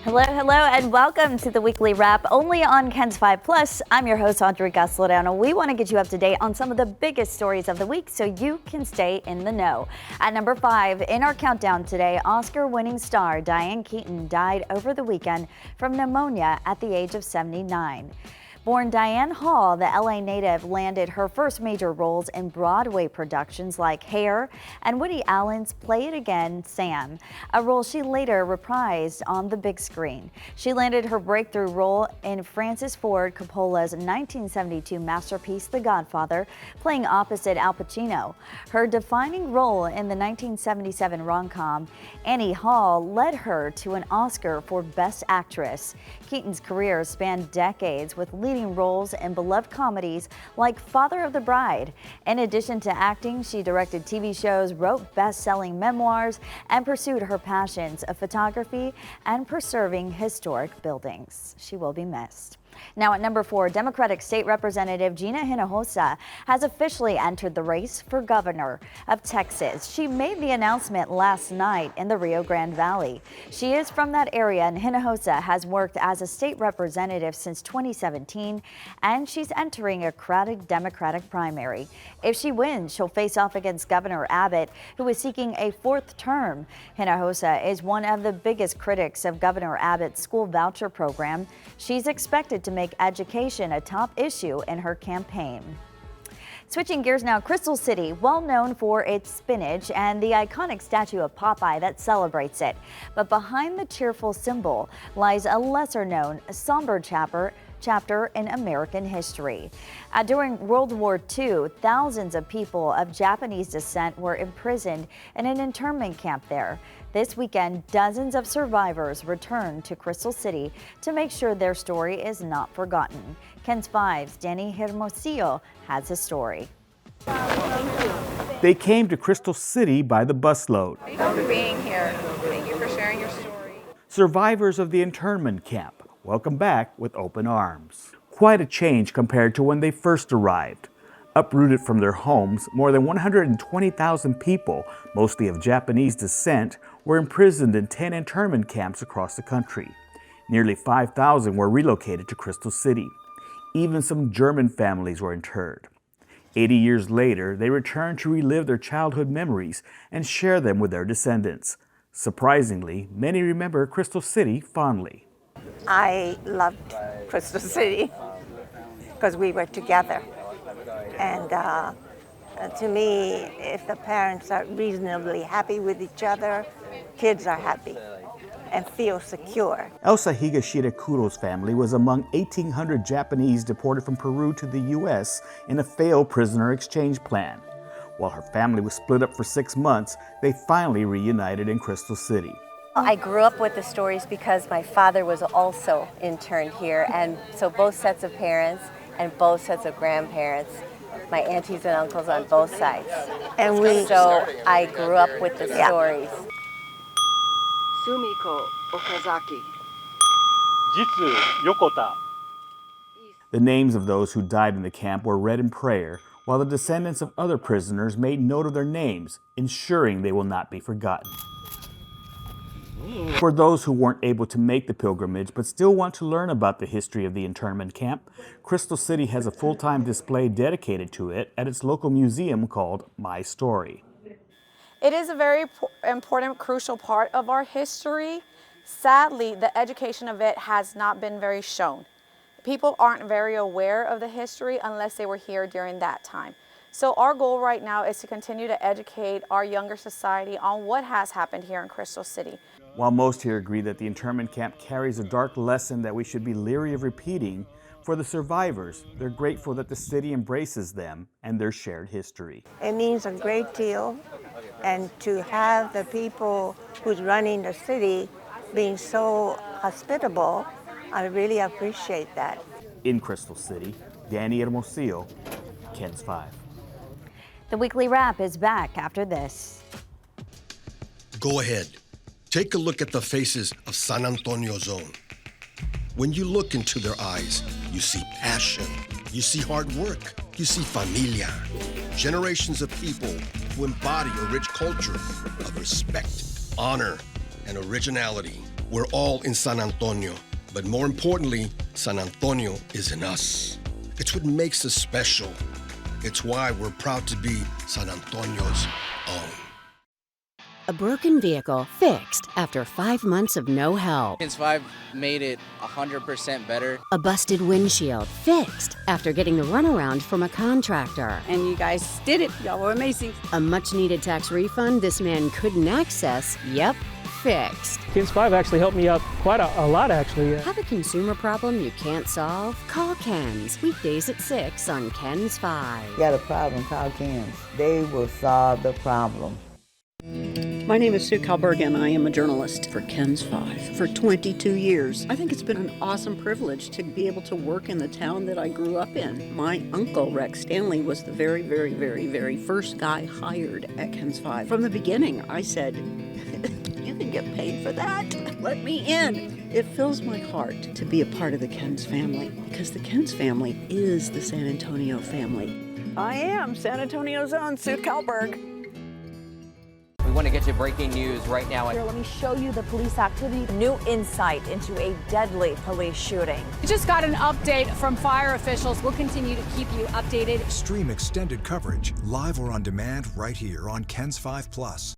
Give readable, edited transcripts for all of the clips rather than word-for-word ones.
Hello, hello, and welcome to the weekly wrap only on Ken's 5 Plus. I'm your host, Audrey Gaslodano. We want to get you up to date on some of the biggest stories of the week so you can stay in the know. At number 5, in our countdown today, Oscar-winning star Diane Keaton died over the weekend from pneumonia at the age of 79. Born Diane Hall, the LA native landed her first major roles in Broadway productions like Hair and Woody Allen's Play It Again, Sam, a role she later reprised on the big screen. She landed her breakthrough role in Francis Ford Coppola's 1972 masterpiece, The Godfather, playing opposite Al Pacino. Her defining role in the 1977 rom-com Annie Hall led her to an Oscar for Best Actress. Keaton's career spanned decades with leading roles in beloved comedies like Father of the Bride. In addition to acting, she directed TV shows, wrote best-selling memoirs, and pursued her passions of photography and preserving historic buildings. She will be missed. Now at number 4, Democratic State Representative Gina Hinojosa has officially entered the race for governor of Texas. She made the announcement last night in the Rio Grande Valley. She is from that area, and Hinojosa has worked as a state representative since 2017, and she's entering a crowded Democratic primary. If she wins, she'll face off against Governor Abbott, who is seeking a 4th term. Hinojosa is one of the biggest critics of Governor Abbott's school voucher program. She's expected to make education a top issue in her campaign. Switching gears now, Crystal City, well known for its spinach and the iconic statue of Popeye that celebrates it. But behind the cheerful symbol lies a lesser-known, somber chapter in American history. During World War II, thousands of people of Japanese descent were imprisoned in an internment camp there. This weekend, dozens of survivors returned to Crystal City to make sure their story is not forgotten. Ken's 5's Danny Hermosillo has the story. They came to Crystal City by the busload. Thank you for being here. Thank you for sharing your story. Survivors of the internment camp, welcome back with open arms. Quite a change compared to when they first arrived. Uprooted from their homes, more than 120,000 people, mostly of Japanese descent, were imprisoned in 10 internment camps across the country. Nearly 5,000 were relocated to Crystal City. Even some German families were interred. 80 years later, they returned to relive their childhood memories and share them with their descendants. Surprisingly, many remember Crystal City fondly. I loved Crystal City because we were together. And to me, if the parents are reasonably happy with each other, kids are happy and feel secure. Elsa Higashida Kuro's family was among 1,800 Japanese deported from Peru to the U.S. in a failed prisoner exchange plan. While her family was split up for 6 months, they finally reunited in Crystal City. I grew up with the stories because my father was also interned here, and so both sets of parents and both sets of grandparents, my aunties and uncles on both sides. And so I grew up with the stories. Sumiko Okazaki. Jitsu Yokota. The names of those who died in the camp were read in prayer, while the descendants of other prisoners made note of their names, ensuring they will not be forgotten. For those who weren't able to make the pilgrimage but still want to learn about the history of the internment camp, Crystal City has a full-time display dedicated to it at its local museum called My Story. It is a very important, crucial part of our history. Sadly, the education of it has not been very shown. People aren't very aware of the history unless they were here during that time. So our goal right now is to continue to educate our younger society on what has happened here in Crystal City. While most here agree that the internment camp carries a dark lesson that we should be leery of repeating, for the survivors, they're grateful that the city embraces them and their shared history. it means a great deal, and to have the people who's running the city being so hospitable, I really appreciate that. In Crystal City, Danny Hermosillo, Ken's 5. The weekly wrap is back after this. Go ahead. Take a look at the faces of San Antonio Zone. When you look into their eyes, you see passion, you see hard work, you see familia. Generations of people who embody a rich culture of respect, honor, and originality. We're all in San Antonio, but more importantly, San Antonio is in us. It's what makes us special. It's why we're proud to be San Antonio's own. A broken vehicle fixed after 5 months of no help. Kens 5 made it 100% better. A busted windshield fixed after getting the runaround from a contractor. And you guys did it. Y'all were amazing. A much-needed tax refund this man couldn't access. Yep, fixed. Kens 5 actually helped me out quite a lot, actually. Have a consumer problem you can't solve? Call Kens. Weekdays at 6 on Kens 5. Got a problem, call Kens. They will solve the problem. My name is Sue Kalberg, and I am a journalist for Kens 5 for 22 years. I think it's been an awesome privilege to be able to work in the town that I grew up in. My uncle, Rex Stanley, was the very first guy hired at Kens 5. From the beginning, I said, you can get paid for that. Let me in. It fills my heart to be a part of the Kens family, because the Kens family is the San Antonio family. I am San Antonio's own Sue Kalberg. We want to get you breaking news right now. Here, let me show you the police activity. New insight into a deadly police shooting. We just got an update from fire officials. We'll continue to keep you updated. Stream extended coverage, live or on demand, right here on Kens 5 Plus.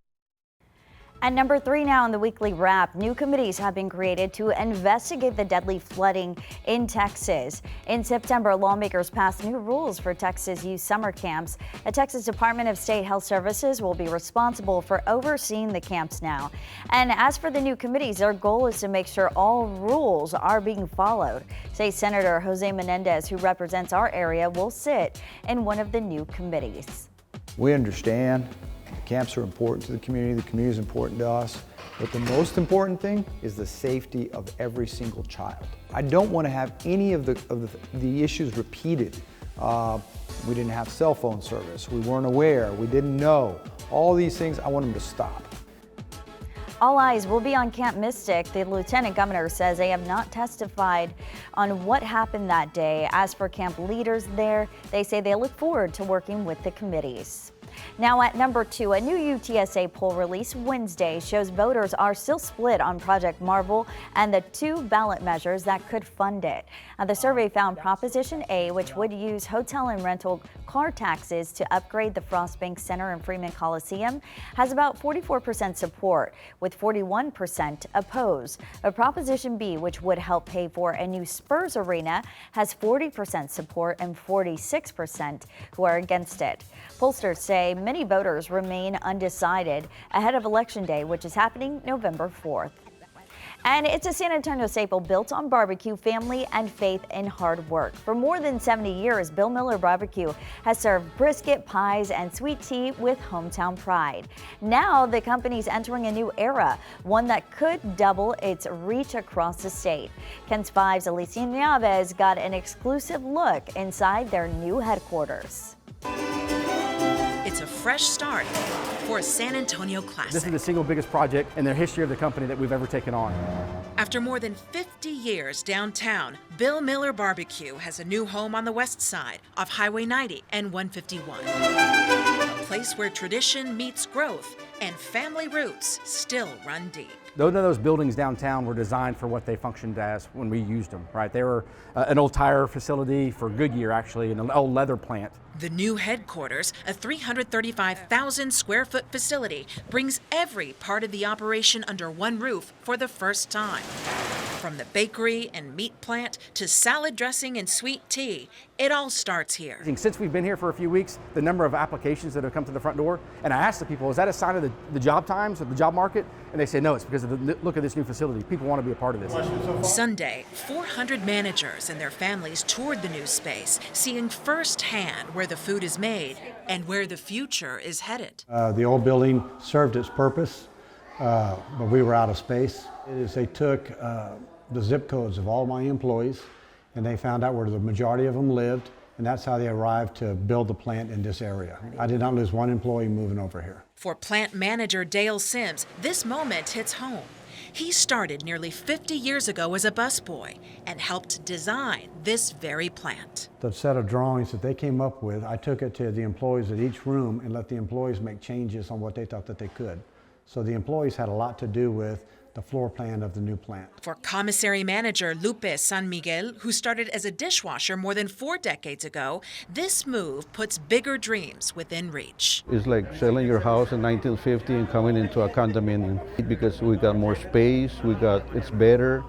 At number 3 now in the weekly wrap, new committees have been created to investigate the deadly flooding in Texas. In September, lawmakers passed new rules for Texas youth summer camps. The Texas Department of State Health Services will be responsible for overseeing the camps now. And as for the new committees, their goal is to make sure all rules are being followed. State Senator Jose Menendez, who represents our area, will sit in one of the new committees. We understand camps are important to the community is important to us, but the most important thing is the safety of every single child. I don't want to have any of the issues repeated. We didn't have cell phone service, we weren't aware, we didn't know. All these things, I want them to stop. All eyes will be on Camp Mystic. The lieutenant governor says they have not testified on what happened that day. As for camp leaders there, they say they look forward to working with the committees. Now at number 2, a new UTSA poll released Wednesday shows voters are still split on Project Marvel and the 2 ballot measures that could fund it. The survey found Proposition A, which would use hotel and rental car taxes to upgrade the Frost Bank Center and Freeman Coliseum, has about 44% support, with 41% opposed. But Proposition B, which would help pay for a new Spurs arena, has 40% support and 46% who are against it. Pollsters say many voters remain undecided ahead of Election Day, which is happening November 4th. And it's a San Antonio staple built on barbecue, family, and faith in hard work. For more than 70 years, Bill Miller Barbecue has served brisket, pies, and sweet tea with hometown pride. Now the company's entering a new era, one that could double its reach across the state. Kens 5's Alicia Nieves got an exclusive look inside their new headquarters. It's a fresh start for a San Antonio classic. This is the single biggest project in the history of the company that we've ever taken on. After more than 50 years downtown, Bill Miller Barbecue has a new home on the west side of Highway 90 and 151. A place where tradition meets growth and family roots still run deep. None of those buildings downtown were designed for what they functioned as when we used them, right? They were an old tire facility for Goodyear, actually, and an old leather plant. The new headquarters, a 335,000 square foot facility, brings every part of the operation under one roof for the first time. From the bakery and meat plant to salad dressing and sweet tea, it all starts here. Since we've been here for a few weeks, the number of applications that have come to the front door, and I asked the people, is that a sign of the job times or the job market? And they say, no, it's because of the look of this new facility. People want to be a part of this. Sunday, 400 managers and their families toured the new space, seeing firsthand where the food is made and where the future is headed. The old building served its purpose, but we were out of space. They took the zip codes of all my employees, and they found out where the majority of them lived, and that's how they arrived to build the plant in this area. I did not lose one employee moving over here. For plant manager Dale Sims, this moment hits home. He started nearly 50 years ago as a busboy and helped design this very plant. The set of drawings that they came up with, I took it to the employees at each room and let the employees make changes on what they thought that they could. So the employees had a lot to do with the floor plan of the new plant. For commissary manager Lupe San Miguel, who started as a dishwasher more than 4 decades ago, this move puts bigger dreams within reach. It's like selling your house in 1950 and coming into a condominium because we got more space, it's better,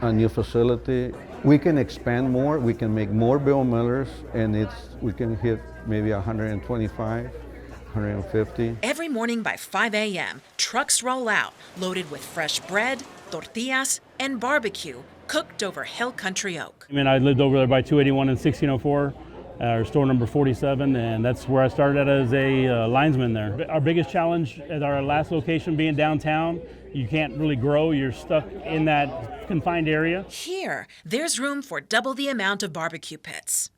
a new facility. We can expand more, we can make more bill millers, and we can hit maybe 125, 150. Every morning by 5 a.m., trucks roll out loaded with fresh bread, tortillas, and barbecue cooked over Hill Country Oak. I mean, I lived over there by 281 and 1604, our store number 47, and that's where I started as a linesman there. Our biggest challenge at our last location being downtown, you can't really grow, you're stuck in that confined area. Here, there's room for double the amount of barbecue pits.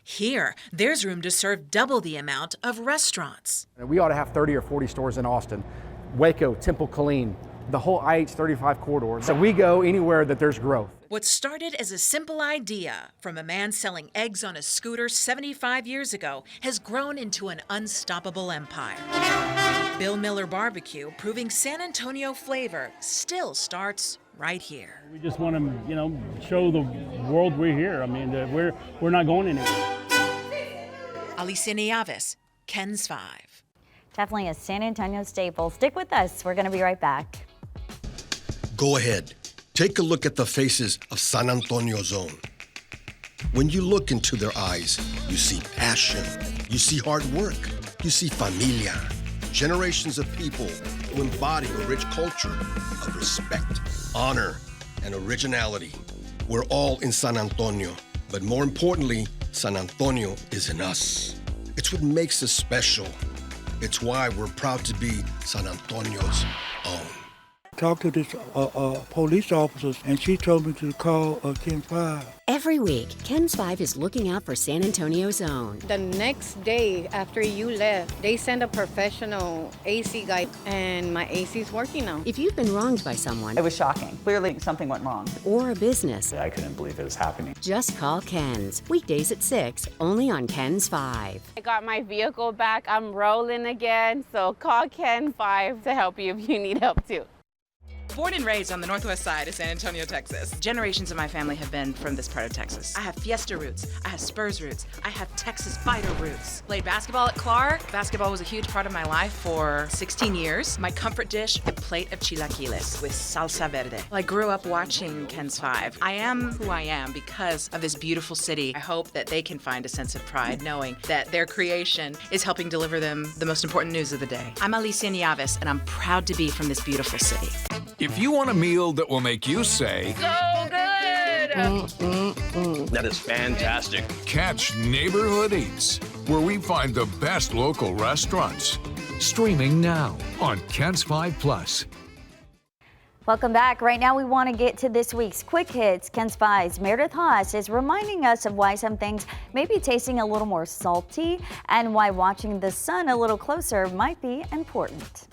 Here, there's room to serve double the amount of restaurants. We ought to have 30 or 40 stores in Austin, Waco, Temple, Killeen, the whole IH-35 corridor. So we go anywhere that there's growth. What started as a simple idea from a man selling eggs on a scooter 75 years ago has grown into an unstoppable empire. Bill Miller Barbecue, proving San Antonio flavor, still starts right here. We just want to, show the world we're here. I mean, we're not going anywhere. Alicia Nieves, Ken's 5. Definitely a San Antonio staple. Stick with us. We're going to be right back. Go ahead. Take a look at the faces of San Antonio Zone. When you look into their eyes, you see passion, you see hard work, you see familia. Generations of people who embody a rich culture of respect, honor, and originality. We're all in San Antonio, but more importantly, San Antonio is in us. It's what makes us special. It's why we're proud to be San Antonio's own. Talked to this police officer, and she told me to call Ken 5. Every week, Ken's 5 is looking out for San Antonio's own. The next day after you left, they sent a professional AC guy, and my AC's working now. If you've been wronged by someone, it was shocking. Clearly something went wrong. Or a business, I couldn't believe it was happening. Just call Ken's. Weekdays at 6, only on Ken's 5. I got my vehicle back. I'm rolling again, so call Ken 5 to help you if you need help too. Born and raised on the northwest side of San Antonio, Texas. Generations of my family have been from this part of Texas. I have Fiesta roots, I have Spurs roots, I have Texas Fighter roots. Played basketball at Clark. Basketball was a huge part of my life for 16 years. My comfort dish, a plate of chilaquiles with salsa verde. I grew up watching Ken's 5. I am who I am because of this beautiful city. I hope that they can find a sense of pride knowing that their creation is helping deliver them the most important news of the day. I'm Alicia Nieves, and I'm proud to be from this beautiful city. If you want a meal that will make you say, So good! That is fantastic. Catch Neighborhood Eats, where we find the best local restaurants. Streaming now on Ken's 5 Plus. Welcome back. Right now we want to get to this week's Quick Hits. Ken's 5's Meredith Haas is reminding us of why some things may be tasting a little more salty and why watching the sun a little closer might be important.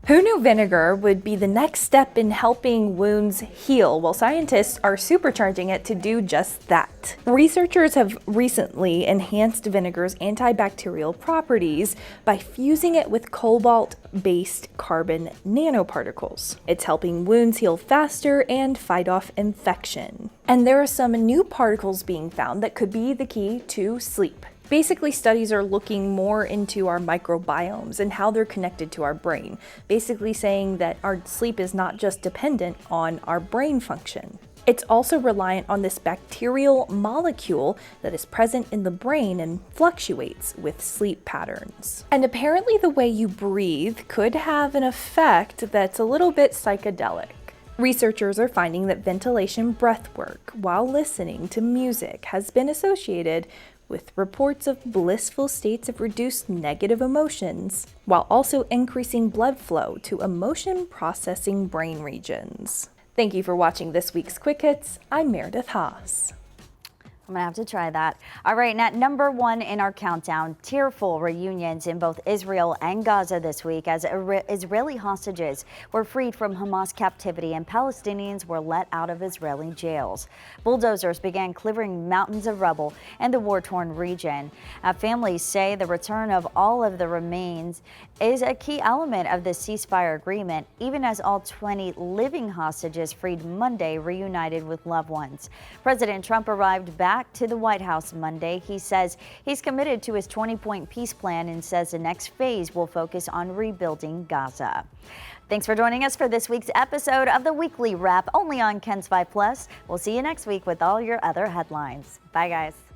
Who knew vinegar would be the next step in helping wounds heal? Well, scientists are supercharging it to do just that. Researchers have recently enhanced vinegar's antibacterial properties by fusing it with cobalt-based carbon nanoparticles. It's helping wounds heal faster and fight off infection. And there are some new particles being found that could be the key to sleep. Basically, studies are looking more into our microbiomes and how they're connected to our brain, basically saying that our sleep is not just dependent on our brain function. It's also reliant on this bacterial molecule that is present in the brain and fluctuates with sleep patterns. And apparently the way you breathe could have an effect that's a little bit psychedelic. Researchers are finding that ventilation breath work while listening to music has been associated with reports of blissful states of reduced negative emotions, while also increasing blood flow to emotion-processing brain regions. Thank you for watching this week's Quick Hits. I'm Meredith Haas. I'm gonna have to try that. All right, and at number 1 in our countdown, tearful reunions in both Israel and Gaza this week as Israeli hostages were freed from Hamas captivity and Palestinians were let out of Israeli jails. Bulldozers began clearing mountains of rubble in the war-torn region. Families say the return of all of the remains is a key element of the ceasefire agreement, even as all 20 living hostages freed Monday reunited with loved ones. President Trump arrived back to the White House Monday. He says he's committed to his 20-point peace plan and says the next phase will focus on rebuilding Gaza. Thanks for joining us for this week's episode of the Weekly Wrap, only on KENS 5 Plus. We'll see you next week with all your other headlines. Bye, guys.